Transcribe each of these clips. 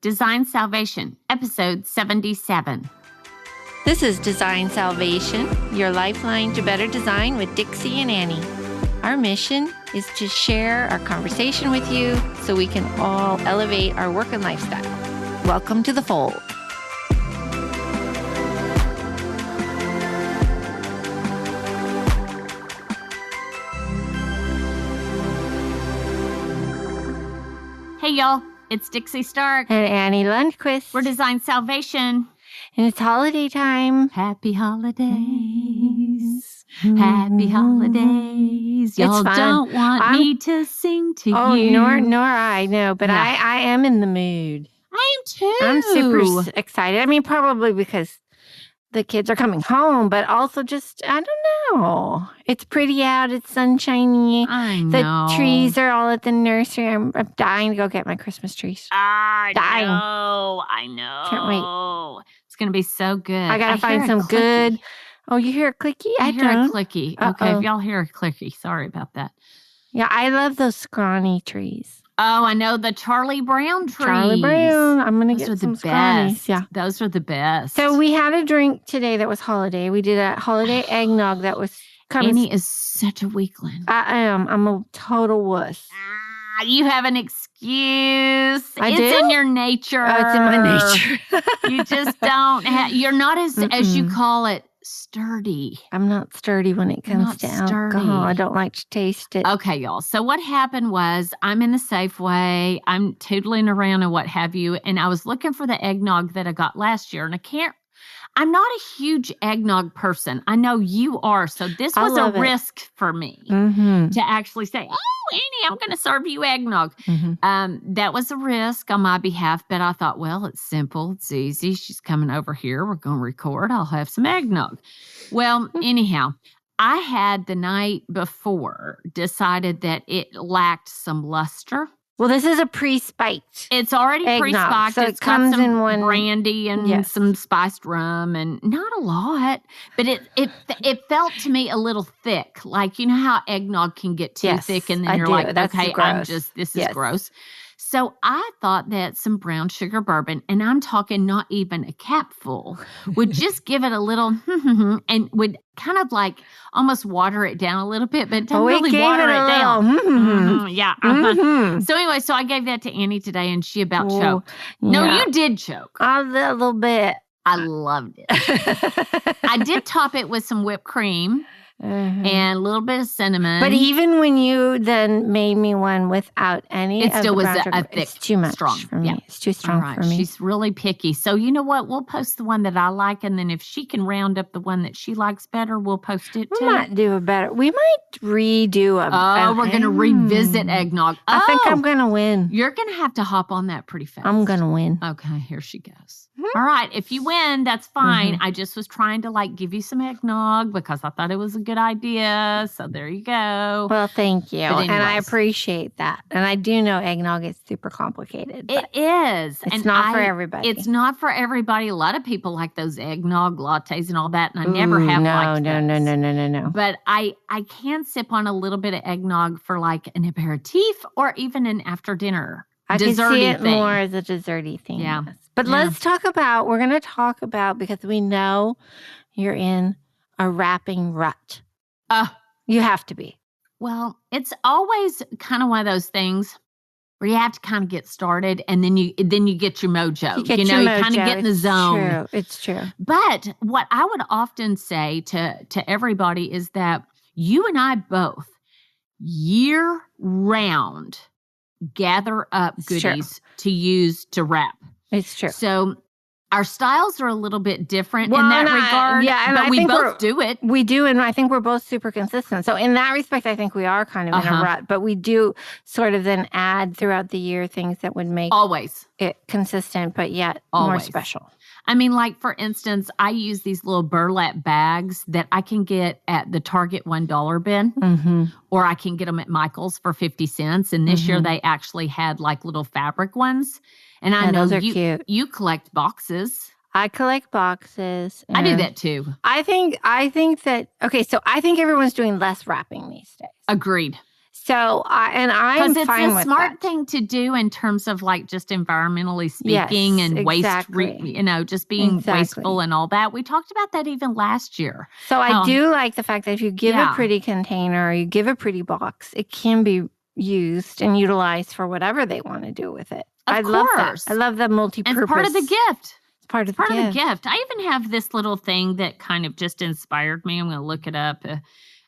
Design Salvation, episode 77. This is Design Salvation, your lifeline to better design with Dixie and Annie. Our mission is to share our conversation with you so we can all elevate our work and lifestyle. Welcome to the fold. Hey, y'all. It's Dixie Stark. And Annie Lundquist. We're Design Salvation. And it's holiday time. Happy holidays. Happy holidays. Y'all don't want me to sing to you. Nor I, no. But I am in the mood. I am too. I'm super excited. I mean, probably because the kids are coming home, but also just, I don't know. It's pretty out. It's sunshiny. I know. The trees are all at the nursery. I'm dying to go get my Christmas trees. I Dying. know. Can't wait. It's going to be so good. I got to find some good. Oh, you hear a clicky? I hear don't. a clicky. Okay, if y'all hear a clicky, sorry about that. Yeah, I love those scrawny trees. Oh, I know, the Charlie Brown trees. Charlie Brown. I'm going to get some scrawnies. Yeah. Those are the best. So we had a drink today that was holiday. We did a holiday eggnog that was kind of... Annie is such a weakling. I am. I'm a total wuss. You have an excuse. I it's do? in your nature. Oh, it's in my nature. You just don't have... You're not as you call it, sturdy. I'm not sturdy when it comes to alcohol. I don't like to taste it. Okay, y'all. So what happened was I'm in the Safeway. I'm tootling around and what have you. And I was looking for the eggnog that I got last year. And I'm not a huge eggnog person. I know you are. So this was a risk for me to actually say, oh, Annie, I'm going to serve you eggnog. That was a risk on my behalf. But I thought, well, it's simple. It's easy. She's coming over here. We're going to record. I'll have some eggnog. Well, anyhow, I had the night before decided that it lacked some luster. Well, this is a pre-spiked. It's already pre-spiked. So it's it comes got some in one brandy and some spiced rum, and not a lot, but it felt to me a little thick. Like, you know how eggnog can get too thick, and then you're like, That's okay, gross. this is gross. So I thought that some brown sugar bourbon, and I'm talking not even a capful, would just give it a little, and would kind of like almost water it down a little bit, but it doesn't really water it down. So anyway, so I gave that to Annie today, and she about choked. No, you did choke. A little bit. I loved it. I did top it with some whipped cream. And a little bit of cinnamon. But even when you then made me one without any, it still was a thick, it's too much strong for me. It's too strong for me. She's really picky. So you know what? We'll post the one that I like, and then if she can round up the one that she likes better, we'll post it too. We might do a better. We might redo a. We're going to revisit eggnog. I think I'm going to win. You're going to have to hop on that pretty fast. I'm going to win. Okay, here she goes. All right, if you win, that's fine. I just was trying to give you some eggnog because I thought it was a good idea. So there you go. Well, thank you. And I appreciate that. And I do know eggnog is super complicated. It is. It's not for everybody. It's not for everybody. A lot of people like those eggnog lattes and all that, and I never have liked those. No. But I can sip on a little bit of eggnog for like an aperitif or even an after dinner. I can see it more as a desserty thing. Yeah. Yes. But we're going to talk about, because we know you're in a wrapping rut. You have to be. Well, it's always kind of one of those things where you have to kind of get started, and then you get your mojo. You kind of get in the zone. It's true. But what I would often say to everybody is that you and I both, year round, gather up goodies to use to wrap. It's true. So our styles are a little bit different in that regard. Yeah, but we both do it. We do, and I think we're both super consistent. So in that respect, I think we are kind of in a rut. But we do sort of then add throughout the year things that would make it consistent, but yet more special. I mean, like, for instance, I use these little burlap bags that I can get at the Target $1 bin, or I can get them at Michael's for 50 cents. And this year they actually had like little fabric ones. And I know those are cute. You collect boxes. I collect boxes. I do that too. I think that, so I think everyone's doing less wrapping these days. Agreed. So I'm it's fine a with smart that. thing to do in terms of like just environmentally speaking Yes, and exactly. just being Exactly. wasteful and all that. We talked about that even last year. So I do like the fact that if you give a Yeah. pretty container or you give a pretty box, it can be used and utilized for whatever they want to do with it. Of love that. course. I love the multi-purpose. It's part of the gift. It's part of the gift. I even have this little thing that kind of just inspired me. I'm going to look it up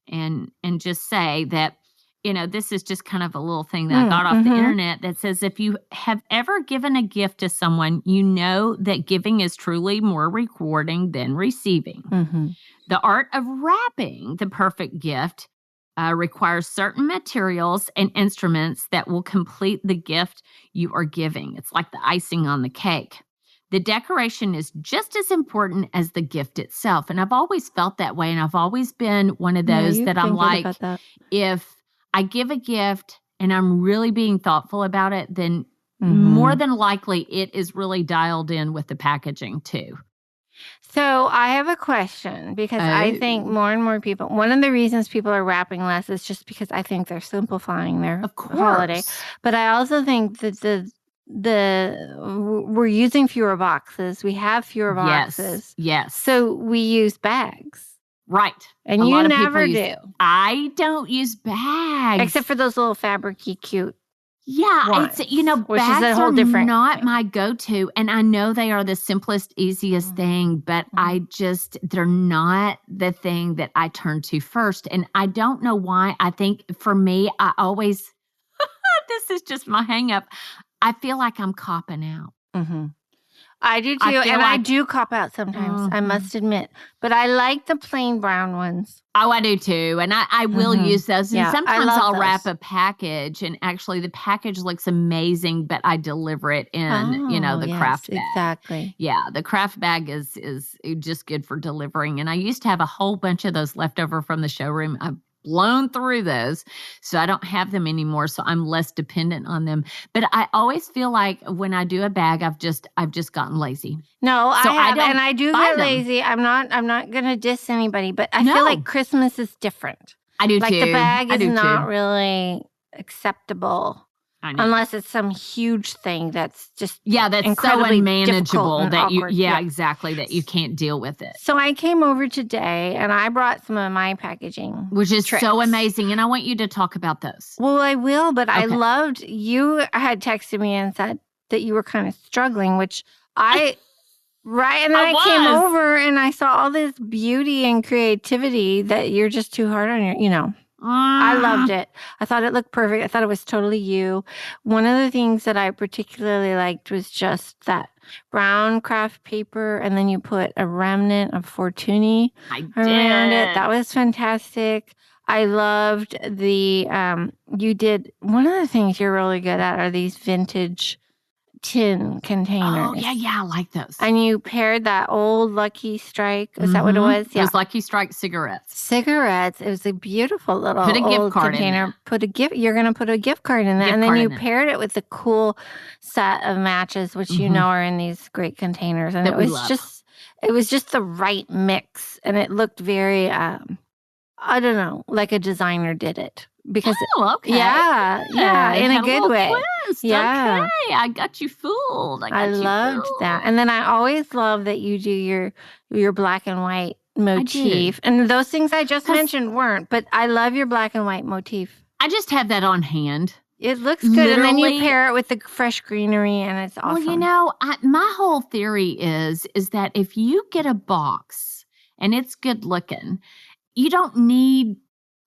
and just say that, this is just kind of a little thing that I got off the internet that says if you have ever given a gift to someone, you know that giving is truly more rewarding than receiving. The art of wrapping the perfect gift requires certain materials and instruments that will complete the gift you are giving. It's like the icing on the cake. The decoration is just as important as the gift itself. And I've always felt that way. And I've always been one of those that I'm like, if I give a gift and I'm really being thoughtful about it, then more than likely it is really dialed in with the packaging too. So I have a question because I think more and more people, one of the reasons people are wrapping less is just because I think they're simplifying their holiday. But I also think that we're using fewer boxes. We have fewer boxes. Yes. So we use bags. Right. And you never do. I don't use bags. Except for those little fabricy cute. Yeah, ones, bags are not my go-to, and I know they are the simplest, easiest thing, but they're not the thing that I turn to first, and I don't know why. I think for me, I always, this is just my hang-up, I feel like I'm copping out. I do too, I do cop out sometimes, I must admit. But I like the plain brown ones. Oh, I do too. And I will use those. And sometimes I'll wrap a package, and actually the package looks amazing, but I deliver it in, the craft bag. Exactly. Yeah, the craft bag is just good for delivering. And I used to have a whole bunch of those left over from the showroom. I've blown through those, so I don't have them anymore, so I'm less dependent on them. But I always feel like when I do a bag, I've just gotten lazy. No, so I do get lazy. I'm not gonna diss anybody, but I feel like Christmas is different. I do too. Like the bag is not really acceptable. Unless it's some huge thing that's just that's incredibly so unmanageable that awkward. Exactly, that you can't deal with it. So I came over today and I brought some of my packaging, which is so amazing, and I want you to talk about those. Well, I will, but I loved you had texted me and said that you were kind of struggling, which I and I came over and I saw all this beauty and creativity that you're just too hard on your, I loved it. I thought it looked perfect. I thought it was totally you. One of the things that I particularly liked was just that brown craft paper, and then you put a remnant of Fortuny around it. That was fantastic. I loved you did, one of the things you're really good at are these vintage tin containers. Oh, yeah, I like those. And you paired that old Lucky Strike. Is that what it was? Yeah. It was Lucky Strike cigarettes. It was a beautiful little gift card container. You're going to put a gift card in there. And then you paired it with the cool set of matches, which are in these great containers. And it was just the right mix. And it looked very, I don't know, like a designer did it. Because yeah, in a good way. Twist. Yeah, okay, I got you fooled. I loved that, and then I always love that you do your black and white motif, and those things I just mentioned weren't. But I love your black and white motif. I just have that on hand. It looks good, and then you pair it with the fresh greenery, and it's awesome. Well, my whole theory is that if you get a box and it's good looking, you don't need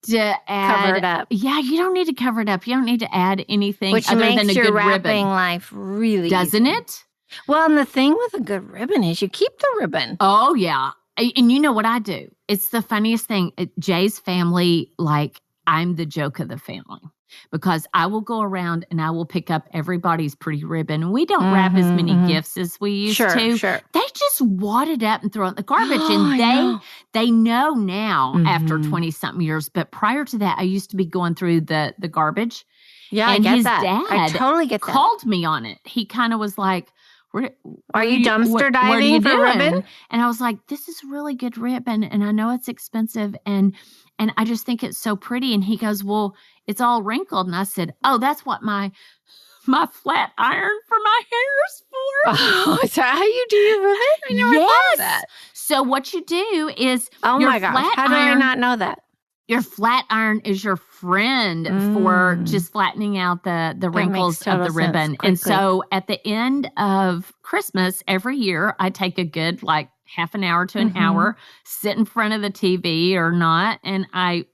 to add, cover it up. Yeah, you don't need to cover it up. You don't need to add anything other than a good ribbon. Which makes your wrapping life really doesn't easy. It? Well, and the thing with a good ribbon is you keep the ribbon. Oh, yeah. And you know what I do? It's the funniest thing. Jay's family, I'm the joke of the family. Because I will go around and I will pick up everybody's pretty ribbon. We don't wrap as many gifts as we used to. Sure. They just wad it up and throw it in the garbage. And they know now after 20-something years. But prior to that, I used to be going through the garbage. Yeah, and I get his that. dad I totally get that. Called me on it. He kind of was like, are you dumpster diving for ribbon? And I was like, this is really good ribbon. And I know it's expensive. And And I just think it's so pretty. And he goes, well, it's all wrinkled. And I said, oh, that's what my flat iron for my hair is for. Oh, is that how you do your ribbon? I never thought of that. So what you do is oh my gosh, how do I not know that? Your flat iron is your friend for just flattening out the wrinkles of the ribbon. And so at the end of Christmas every year, I take a good half an hour to an hour, sit in front of the TV or not, and I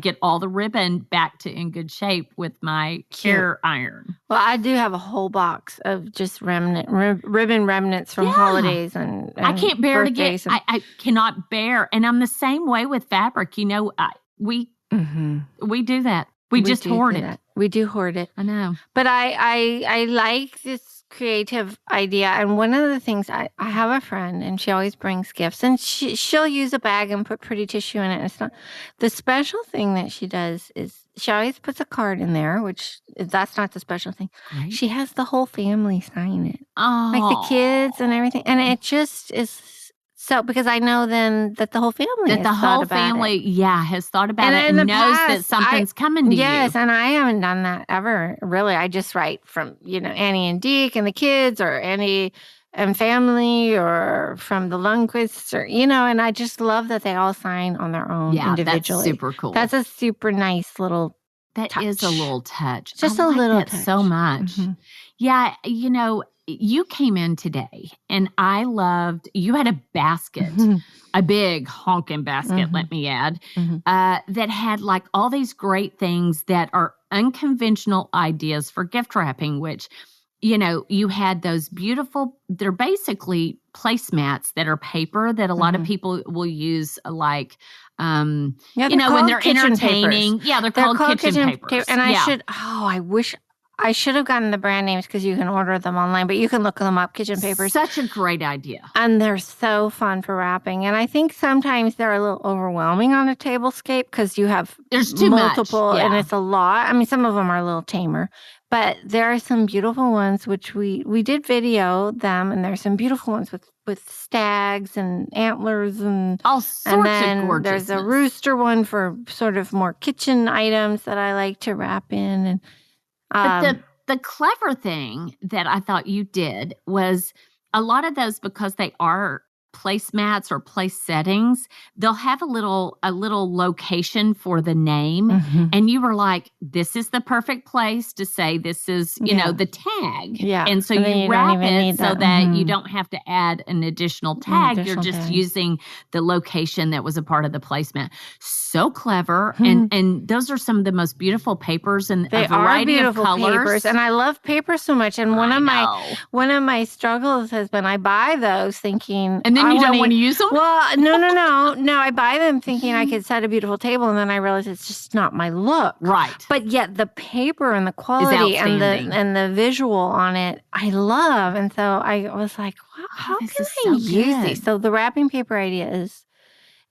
get all the ribbon back to in good shape with my hair iron. Well, I do have a whole box of just ribbon remnants from holidays and I can't bear to get. And I cannot bear, and I'm the same way with fabric. You know, we do that. We just hoard it. We do hoard it. I know, but I like this creative idea. And one of the things, I have a friend and she always brings gifts and she'll use a bag and put pretty tissue in it. It's not the special thing that she does is she always puts a card in there, which that's not the special thing. Right. She has the whole family sign it. Oh, like the kids and everything. And it just is so, because I know then that the whole family has thought about it. Has thought about it and knows that something's coming to you. Yes, and I haven't done that ever, really. I just write from, Annie and Deke and the kids, or Annie and family, or from the Lundquists, or, and I just love that they all sign on their own individually. That's super cool. That's a super nice little touch. That is a little touch. Just a little touch. So much. Mm-hmm. Yeah, you came in today and I loved, you had a basket, a big honking basket, let me add, that had all these great things that are unconventional ideas for gift wrapping, which, you had those beautiful, they're basically placemats that are paper that a lot of people will use when they're entertaining. Papers. Yeah, they're called kitchen papers. And I should have gotten the brand names because you can order them online, but you can look them up, kitchen papers. Such a great idea. And they're so fun for wrapping. And I think sometimes they're a little overwhelming on a tablescape because there's too multiple much. Yeah. And it's a lot. I mean, some of them are a little tamer, but there are some beautiful ones, which we did video them, and there's some beautiful ones with stags and antlers and all sorts of gorgeousness. There's a rooster one for sort of more kitchen items that I like to wrap in. And but the clever thing that I thought you did was a lot of those, because they are placemats or place settings, they'll have a little location for the name. And you were like, this is the perfect place to say this is, the tag. Yeah. And so you wrap it so that you don't have to add an additional tag. You're just using the location that was a part of the placemat. So clever. And those are some of the most beautiful papers and a variety of colors. Papers. And I love paper so much. And one of my struggles has been I buy those thinking, and then you don't want to use them? Well, no. I buy them thinking I could set a beautiful table, and then I realize it's just not my look. Right. But yet the paper and the quality and the visual on it, I love. And so I was like, wow, how can I use these? So the wrapping paper idea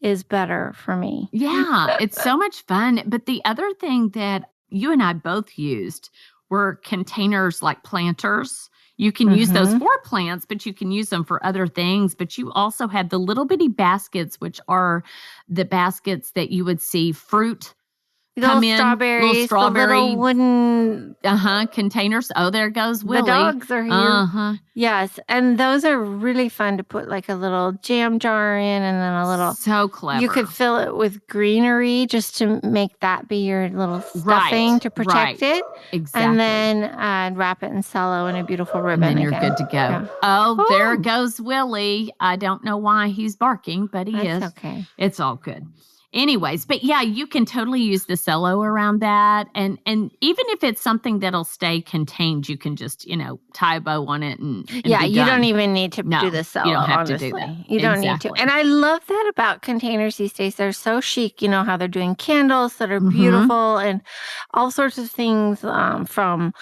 is better for me. Yeah, it's so much fun. But the other thing that you and I both used were containers like planters. You can use those for plants, but you can use them for other things. But you also had the little bitty baskets, which are the baskets that you would see fruit come in. Little strawberry, the little wooden containers. Oh, there goes Willie. The dogs are here. Yes, and those are really fun to put like a little jam jar in, and then a little. So clever. You could fill it with greenery just to make that be your little stuffing to protect it. Exactly. And then wrap it in cello in a beautiful ribbon. And then you're good to go. Yeah. Oh, there goes Willie. I don't know why he's barking, but he is. Okay. It's all good. Anyways, but yeah, you can totally use the cello around that. And even if it's something that'll stay contained, you can just, tie a bow on it and you don't even need to do the cello, you don't have honestly. to do that. You don't need to. And I love that about containers these days. They're so chic. You know how they're doing candles that are beautiful and all sorts of things from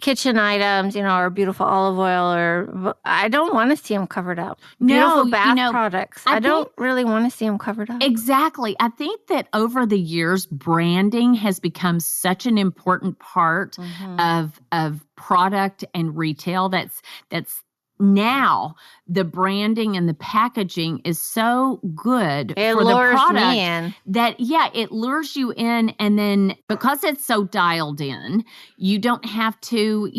kitchen items, or beautiful olive oil, or I don't want to see them covered up. Beautiful bath products. I don't really want to see them covered up. Exactly. I think that over the years, branding has become such an important part of product and retail. That's now the branding and the packaging is so good It for the lures product me in. that, it lures you in. And then because it's so dialed in, you don't have to,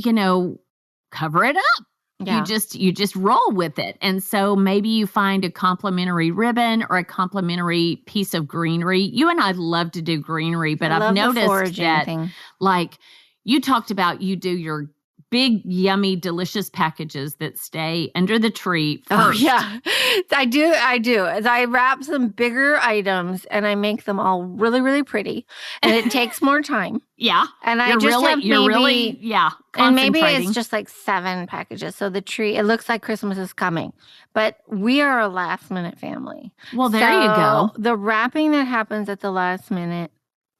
cover it up. Yeah. You just roll with it. And so maybe you find a complimentary ribbon or a complimentary piece of greenery. You and I love to do greenery, but I've noticed that like you talked about, you do your big, yummy, delicious packages that stay under the tree first. Oh, yeah. I do. I wrap some bigger items and I make them all really, really pretty. And it takes more time. Yeah. And and maybe concentrating. it's just like 7 packages. So the tree, it looks like Christmas is coming. But we are a last minute family. Well, there you go. The wrapping that happens at the last minute,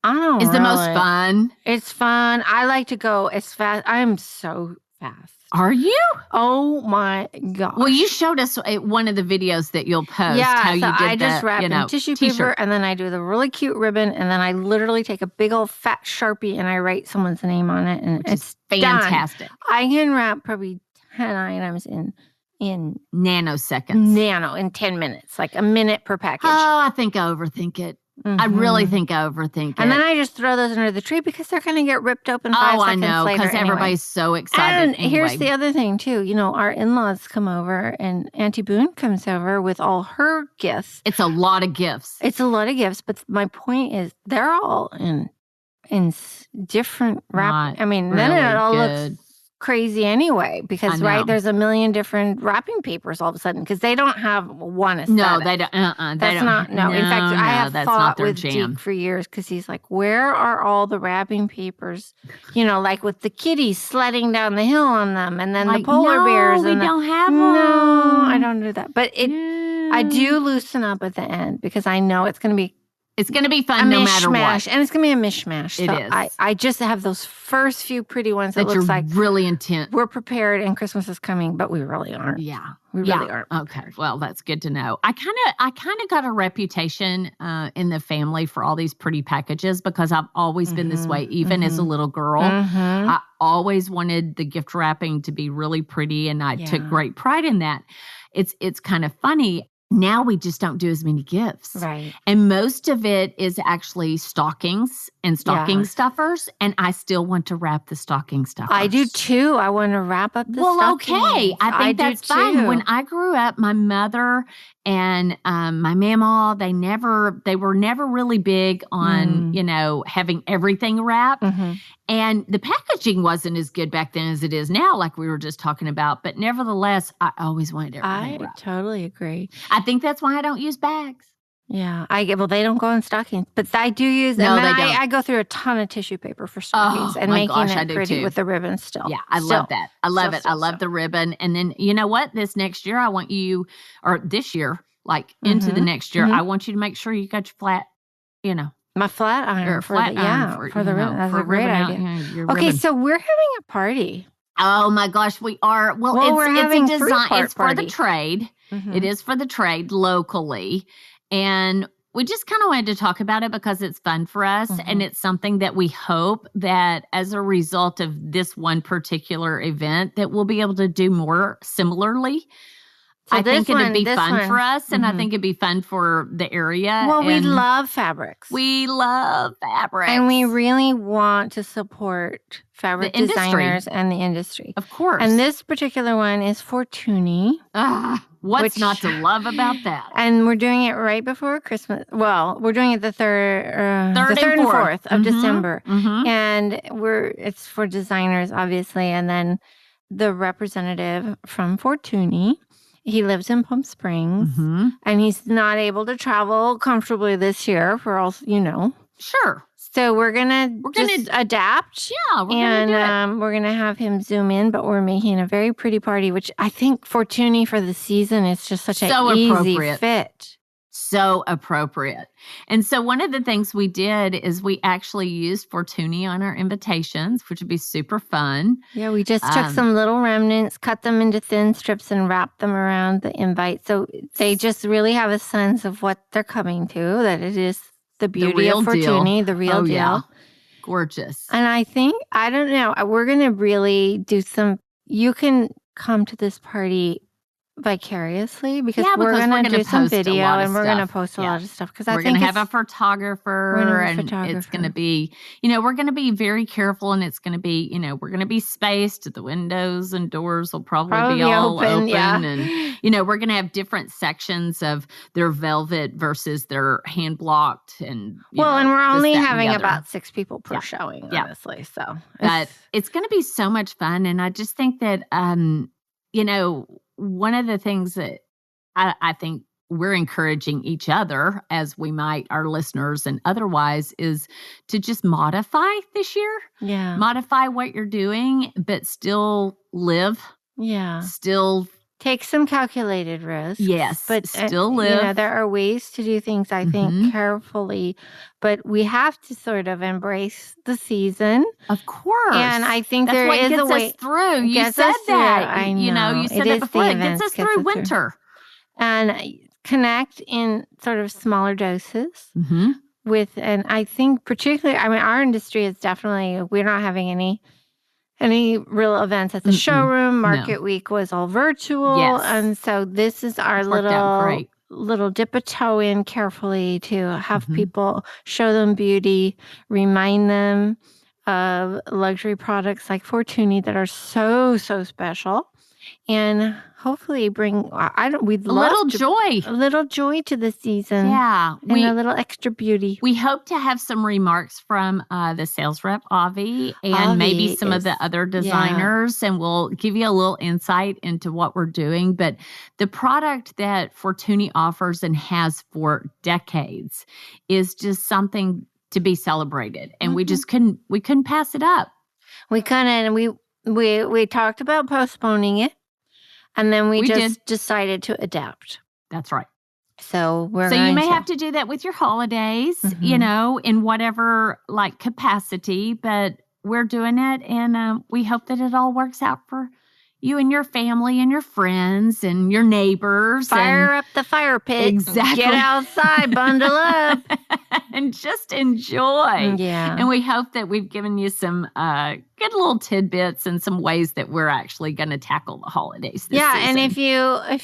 is the most fun. It's fun. I like to go as fast. I am so fast. Are you? Oh my gosh. Well, you showed us one of the videos that you'll post. Yeah, how you did I just wrap in tissue paper and then I do the really cute ribbon and then I literally take a big old fat Sharpie and I write someone's name on it and it's fantastic. Done. I can wrap probably 10 items in nanoseconds. In 10 minutes, like a minute per package. Oh, I think I overthink it. Mm-hmm. I really think I overthink it. And then I just throw those under the tree because they're going to get ripped open 5 seconds later. Oh, I know, because everybody's so excited. And here's the other thing, too. Our in-laws come over and Auntie Boone comes over with all her gifts. It's a lot of gifts. But my point is they're all in different wrap. Then it all looks crazy anyway because there's a million different wrapping papers all of a sudden because they don't have one aesthetic. No, they don't. That's not. No, in fact, I have fought with Deke for years because he's like, "Where are all the wrapping papers? Like with the kitties sledding down the hill on them, and then the polar bears." We don't have them. No, I don't do that. But I do loosen up at the end because I know it's going to be. It's going to be fun no matter what. And it's going to be a mishmash. It is. I just have those first few pretty ones that looks like really intense. We're prepared and Christmas is coming, but we really aren't. Yeah. We really aren't. Okay. Well, that's good to know. I kind of got a reputation in the family for all these pretty packages because I've always been this way, even as a little girl. Mm-hmm. I always wanted the gift wrapping to be really pretty, and I took great pride in that. It's kind of funny. Now we just don't do as many gifts. Right. And most of it is actually stockings and stocking stuffers. And I still want to wrap the stocking stuffers. I do too. I want to wrap up the stockings. Well, okay. I think that's fine. When I grew up, my mother and my mama, they were never really big on, having everything wrapped. Mm-hmm. And the packaging wasn't as good back then as it is now, like we were just talking about. But nevertheless, I always wanted everything wrapped. I totally agree. I think that's why I don't use bags. Yeah. They don't go in stockings. But I do use them. No, they don't. I go through a ton of tissue paper for stockings and making it pretty with the ribbon still. Yeah, I love that. I love it. I love the ribbon. And then, you know what? This next year, I want you, or this year, like into the next year, I want you to make sure you got your flat, My flat iron for the ribbon. That's a great idea. Okay, so we're having a party. Oh my gosh, we are. Well, it's a design. It's for the trade. Mm-hmm. It is for the trade locally, and we just kind of wanted to talk about it because it's fun for us, and it's something that we hope that as a result of this one particular event, that we'll be able to do more similarly. So I think it'd be fun for us, and I think it'd be fun for the area. Well, we love fabrics. We love fabrics. And we really want to support fabric designers and the industry. Of course. And this particular one is Fortuny. What's not to love about that? And we're doing it right before Christmas. Well, we're doing it the 3rd and 4th of December. Mm-hmm. And it's for designers, obviously. And then the representative from Fortuny, he lives in Palm Springs, and he's not able to travel comfortably this year for all, Sure. So we're gonna adapt. Yeah, we're gonna have him zoom in, but we're making a very pretty party, which I think Fortuny for the season is just such an easy fit. So appropriate. And so one of the things we did is we actually used Fortuny on our invitations, which would be super fun. Yeah, we just took some little remnants, cut them into thin strips, and wrapped them around the invite. So they just really have a sense of what they're coming to, that it is the beauty of Fortuny, the real deal. Yeah. Gorgeous. And I don't know, we're going to really do some, you can come to this party vicariously because Yeah, we're because going to do some post a video lot of and we're going to stuff. post a Yeah. lot of stuff because I We're think going to have a we're photographer, gonna have a and it's photographer. going to be, we're going to be very careful, and it's going to be, we're going to be spaced. The windows and doors will probably be all open. Yeah. And, we're going to have different sections of their velvet versus their hand blocked. And, and we're only this, that, having and the other. about 6 people per showing, honestly. So, but it's going to be so much fun. And I just think that, one of the things that I think we're encouraging each other, as we might our listeners and otherwise, is to just modify this year. Yeah. Modify what you're doing, but still live. Yeah. Still take some calculated risks. Yes. But still live. There are ways to do things, I think, carefully, but we have to sort of embrace the season. Of course. And I think that's there what is gets a way. us through. You said that. I know. You said it before. It gets us through winter. And connect in sort of smaller doses and I think particularly, our industry is definitely, we're not having any real events at the showroom. Market Week was all virtual. Yes. And so this is our little dip a toe in carefully to have people, show them beauty, remind them of luxury products like Fortuny that are so, so special. And hopefully bring, we'd love a little joy to the season. Yeah. And a little extra beauty. We hope to have some remarks from the sales rep, Avi, and maybe some of the other designers, and we'll give you a little insight into what we're doing. But the product that Fortuny offers and has for decades is just something to be celebrated. And we just couldn't pass it up. We couldn't, and we talked about postponing it. And then we just decided to adapt. That's right. So you may have to do that with your holidays, in whatever capacity, but we're doing it, and we hope that it all works out for you and your family and your friends and your neighbors. Fire up the fire pit. Exactly. Get outside, bundle up. And just enjoy. Yeah. And we hope that we've given you some good little tidbits and some ways that we're actually going to tackle the holidays this season. And if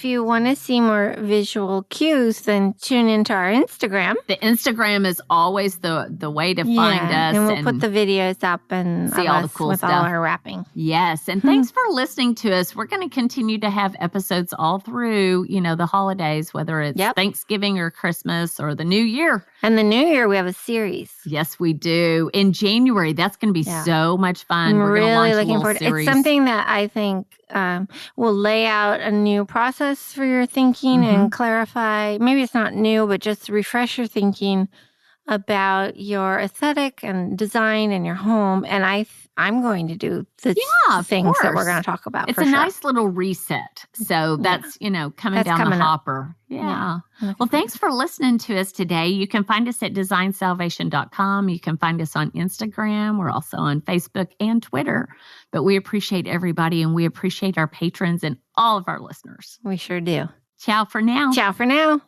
you want to see more visual cues, then tune into our Instagram. The Instagram is always the way to find us. And we'll put the videos up and see all the cool with stuff. all our wrapping. Yes. And thanks for listening to us. We're going to continue to have episodes all through, the holidays, whether it's Thanksgiving or Christmas or the New Year. And the New Year, we have a series. Yes, we do. In January, that's going to be so much fun. I'm We're really looking forward to it. It's something that I think will lay out a new process for your thinking and clarify. Maybe it's not new, but just refresh your thinking about your aesthetic and design in your home. And I'm going to do the things that we're going to talk about. It's a nice little reset. So that's, coming down the hopper. Yeah. Well, thanks for listening to us today. You can find us at designsalvation.com. You can find us on Instagram. We're also on Facebook and Twitter. But we appreciate everybody, and we appreciate our patrons and all of our listeners. We sure do. Ciao for now. Ciao for now.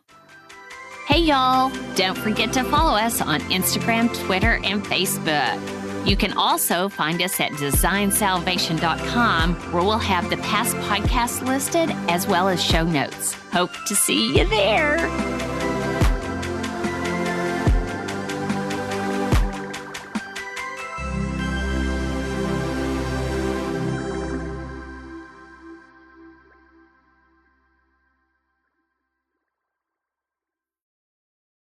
Hey, y'all. Don't forget to follow us on Instagram, Twitter, and Facebook. You can also find us at designsalvation.com, where we'll have the past podcasts listed as well as show notes. Hope to see you there.